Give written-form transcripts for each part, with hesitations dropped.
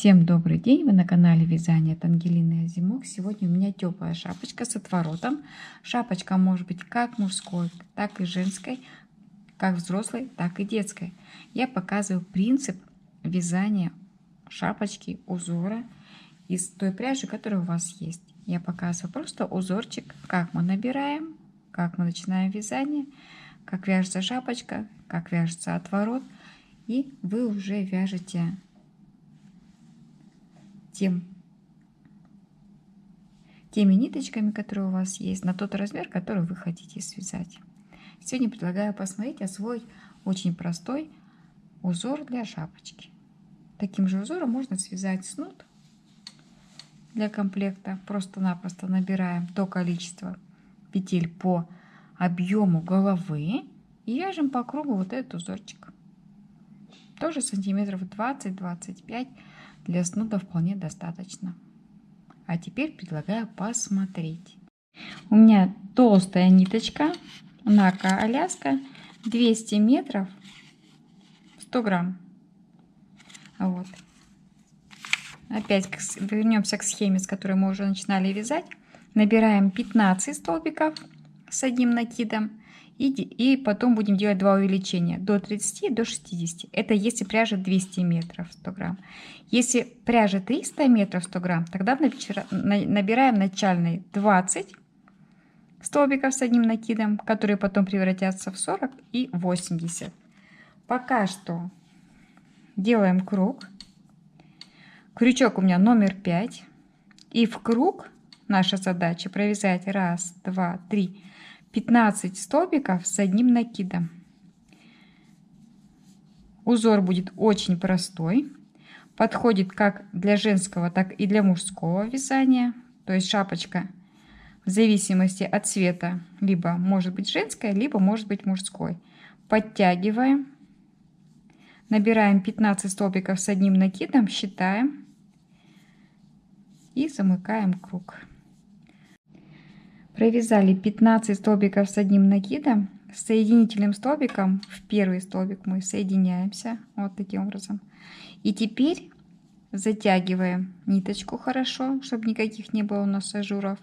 Всем добрый день! Вы на канале Вязание от Ангелины Озимок. Сегодня у меня теплая шапочка с отворотом. Шапочка может быть как мужской, так и женской, как взрослой, так и детской. Я показываю принцип вязания шапочки, узора из той пряжи, которая у вас есть. Я показываю просто узорчик, как мы набираем, как мы начинаем вязание, как вяжется шапочка, как вяжется отворот. И вы уже вяжете теми ниточками, которые у вас есть, на тот размер, который вы хотите связать. Сегодня предлагаю посмотреть, освоить очень простой узор для шапочки. Таким же узором можно связать снуд для комплекта. Просто-напросто набираем то количество петель по объему головы и вяжем по кругу вот этот узорчик. Тоже сантиметров 20-25 для снуда вполне достаточно. А теперь предлагаю посмотреть. У меня толстая ниточка, Нака Аляска, 200 метров, 100 грамм. Вот. Опять вернемся к схеме, с которой мы уже начинали вязать. Набираем 15 столбиков с одним накидом. И потом будем делать 2 увеличения до 30 и до 60. Это если пряжа 200 метров 100 грамм. Если пряжа 300 метров 100 грамм, тогда набираем начальные 20 столбиков с одним накидом, которые потом превратятся в 40 и 80. Пока что делаем круг. Крючок у меня номер 5. И в круг наша задача провязать 1, 2, 3, 15 столбиков с одним накидом. Узор будет очень простой. Подходит как для женского, так и для мужского вязания. То есть шапочка в зависимости от цвета либо может быть женская, либо может быть мужской. Подтягиваем. Набираем 15 столбиков с одним накидом, считаем и замыкаем круг. Провязали 15 столбиков с одним накидом. С соединительным столбиком в первый столбик мы соединяемся вот таким образом. И теперь затягиваем ниточку хорошо, чтобы никаких не было у нас ажуров.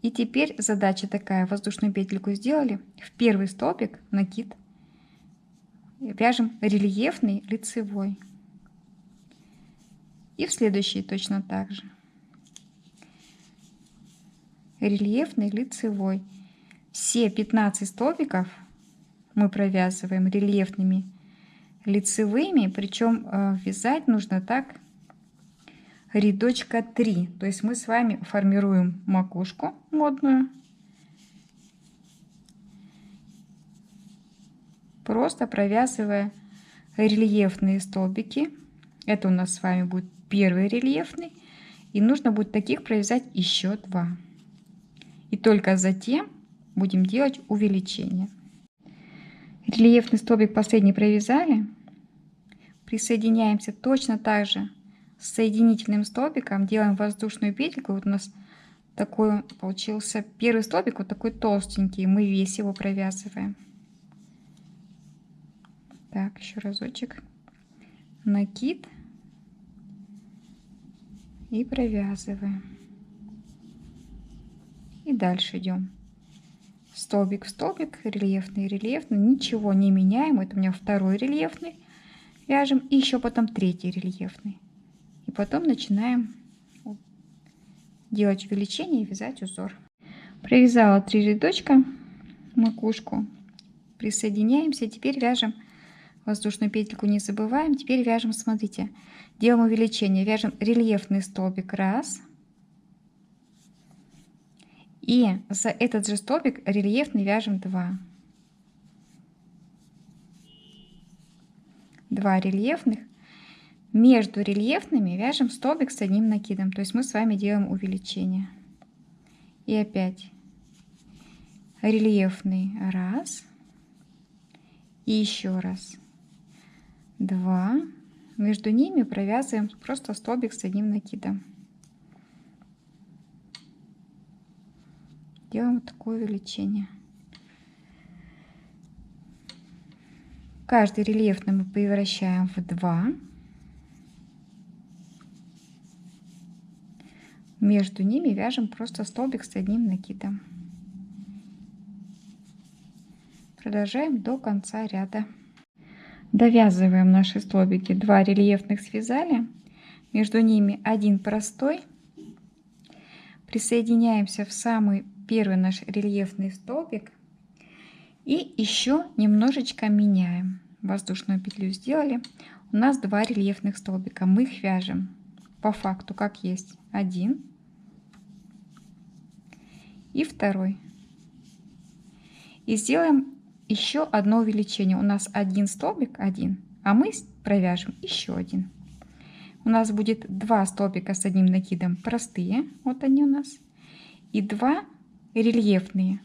И теперь задача такая: воздушную петельку сделали, в первый столбик накид вяжем рельефный лицевой. И в следующий точно так же. Рельефный лицевой. Все 15 столбиков мы провязываем рельефными лицевыми, причем вязать нужно так рядочка 3. То есть мы с вами формируем макушку модную, просто провязывая рельефные столбики. Это у нас с вами будет первый рельефный, и нужно будет таких провязать еще 2. И только затем будем делать увеличение. Рельефный столбик последний провязали. Присоединяемся точно так же с соединительным столбиком. Делаем воздушную петельку. Вот у нас такой получился первый столбик, вот такой толстенький. Мы весь его провязываем. Так, еще разочек. Накид. И провязываем. И дальше идем. Столбик в столбик, рельефный, рельефный. Ничего не меняем. Это у меня второй рельефный. Вяжем. И еще потом третий рельефный. И потом начинаем делать увеличение и вязать узор. Провязала 3 рядочка, макушку. Присоединяемся. Теперь вяжем воздушную петельку, не забываем. Теперь вяжем, смотрите, делаем увеличение. Вяжем рельефный столбик 1. И за этот же столбик рельефный вяжем 2. 2 рельефных. Между рельефными вяжем столбик с одним накидом. То есть мы с вами делаем увеличение. И опять рельефный 1. И еще раз 2. Между ними провязываем просто столбик с одним накидом. Делаем вот такое увеличение. Каждый рельефный мы превращаем в 2. Между ними вяжем просто столбик с одним накидом. Продолжаем до конца ряда. Довязываем наши столбики. 2 рельефных связали, между ними один простой. Присоединяемся в самый первый наш рельефный столбик и еще немножечко меняем. Воздушную петлю сделали. У нас 2 рельефных столбика. Мы их вяжем по факту как есть. Один и второй. И сделаем еще одно увеличение. У нас один столбик, один, а мы провяжем еще один. У нас будет 2 столбика с одним накидом простые, вот они у нас, и 2 рельефные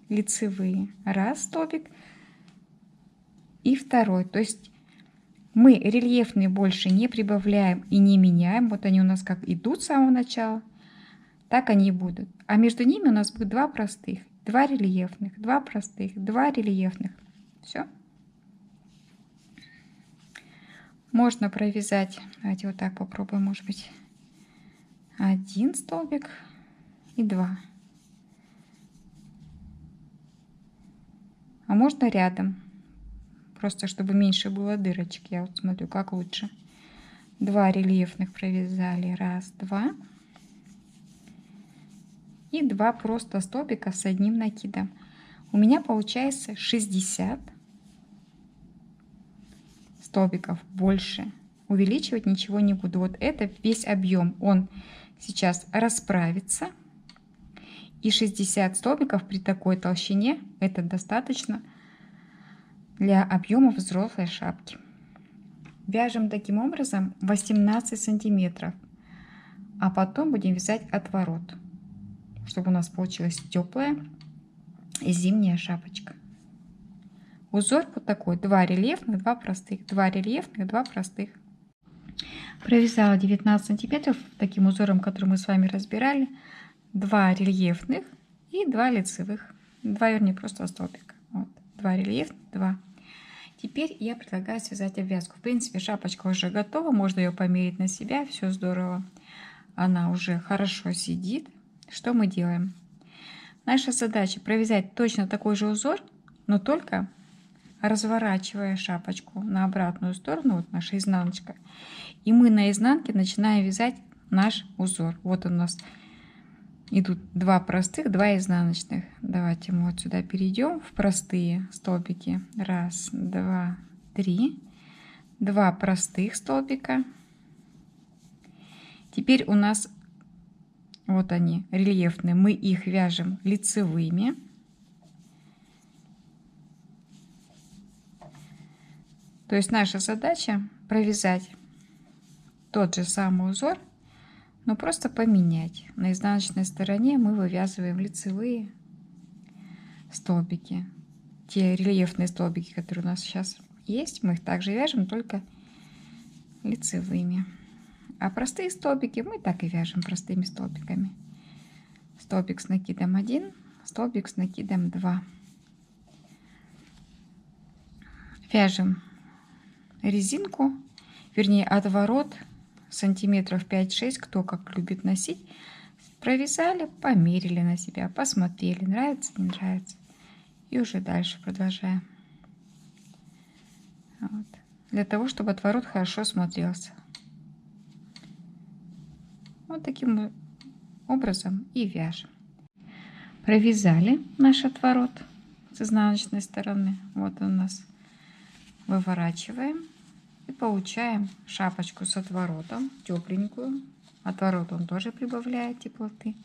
лицевые. Раз столбик и второй. То есть мы рельефные больше не прибавляем и не меняем. Вот они у нас как идут с самого начала, так они и будут. А между ними у нас будет 2 простых, 2 рельефных, 2 простых, 2 рельефных. Все. Можно провязать, давайте вот так попробуем, может быть, 1 столбик и 2. А можно рядом, просто чтобы меньше было дырочек. Я вот смотрю, как лучше. 2 рельефных провязали, раз, 2. И 2 просто столбика с одним накидом. У меня получается 60 столбиков. Больше увеличивать ничего не буду. Вот это весь объем. Он сейчас расправится. И 60 столбиков при такой толщине это достаточно для объема взрослой шапки. Вяжем таким образом 18 сантиметров. А потом будем вязать отворот, чтобы у нас получилась теплая зимняя шапочка. Узор вот такой: 2 рельефных, 2 простых, 2 рельефных, 2 простых. Провязала 19 сантиметров таким узором, который мы с вами разбирали. 2 рельефных и 2 лицевых. 2, вернее, просто столбика. Вот. 2 рельефных, 2. Теперь я предлагаю связать обвязку. В принципе, шапочка уже готова. Можно ее померить на себя. Все здорово. Она уже хорошо сидит. Что мы делаем? Наша задача провязать точно такой же узор, но только разворачивая шапочку на обратную сторону, вот наша изнаночка. И мы на изнанке начинаем вязать наш узор. Вот у нас идут 2 простых, 2 изнаночных. Давайте мы вот сюда перейдем в простые столбики. Раз, 2, 3. 2 простых столбика. Теперь у нас вот они, рельефные. Мы их вяжем лицевыми. То есть наша задача провязать тот же самый узор, но просто поменять. На изнаночной стороне мы вывязываем лицевые столбики. Те рельефные столбики, которые у нас сейчас есть, мы их также вяжем, только лицевыми. А простые столбики мы так и вяжем простыми столбиками. Столбик с накидом 1, столбик с накидом 2. Вяжем резинку, вернее отворот сантиметров 5-6, кто как любит носить. Провязали, померили на себя, посмотрели, нравится, не нравится. И уже дальше продолжаем. Вот. Для того, чтобы отворот хорошо смотрелся. Вот таким образом и вяжем. Провязали наш отворот с изнаночной стороны. Вот он у нас. Выворачиваем и получаем шапочку с отворотом, тепленькую. Отворот он тоже прибавляет теплоты.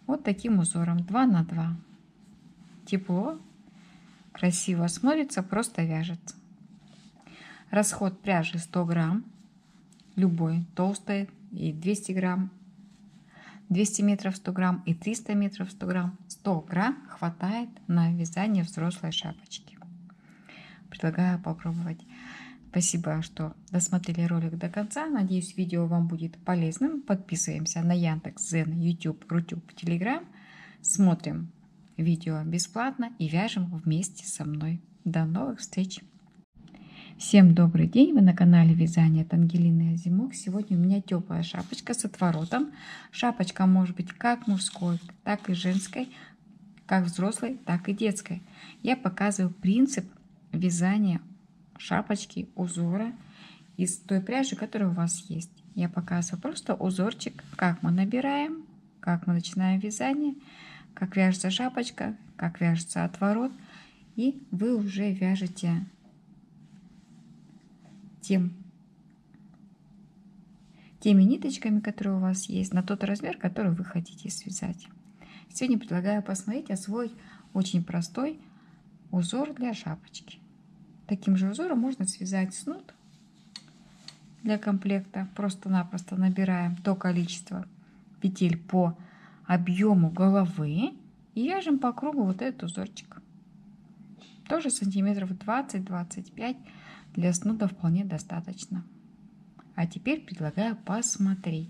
Вот таким узором 2 на 2. Тепло, красиво смотрится, просто вяжется. Расход пряжи 100 грамм, любой, толстой, и 200 грамм, 200 метров 100 грамм и 300 метров 100 грамм. 100 грамм хватает на вязание взрослой шапочки. Предлагаю попробовать. Спасибо, что досмотрели ролик до конца. Надеюсь, видео вам будет полезным. Подписываемся на Яндекс.Дзен, YouTube, Рутюб, Telegram. Смотрим видео бесплатно и вяжем вместе со мной. До новых встреч! Всем добрый день! Вы на канале Вязание от Ангелины Азимок. Сегодня у меня теплая шапочка с отворотом. Шапочка может быть как мужской, так и женской, как взрослой, так и детской. Я показываю принцип вязания шапочки, узора из той пряжи, которая у вас есть. Я показываю просто узорчик, как мы набираем, как мы начинаем вязание, как вяжется шапочка, как вяжется отворот. И вы уже вяжете теми ниточками, которые у вас есть, на тот размер, который вы хотите связать. Сегодня предлагаю посмотреть свой очень простой узор для шапочки. Таким же узором можно связать снуд для комплекта. Просто-напросто набираем то количество петель по объему головы и вяжем по кругу вот этот узорчик. Тоже сантиметров 20-25 для снуда вполне достаточно. А теперь предлагаю посмотреть.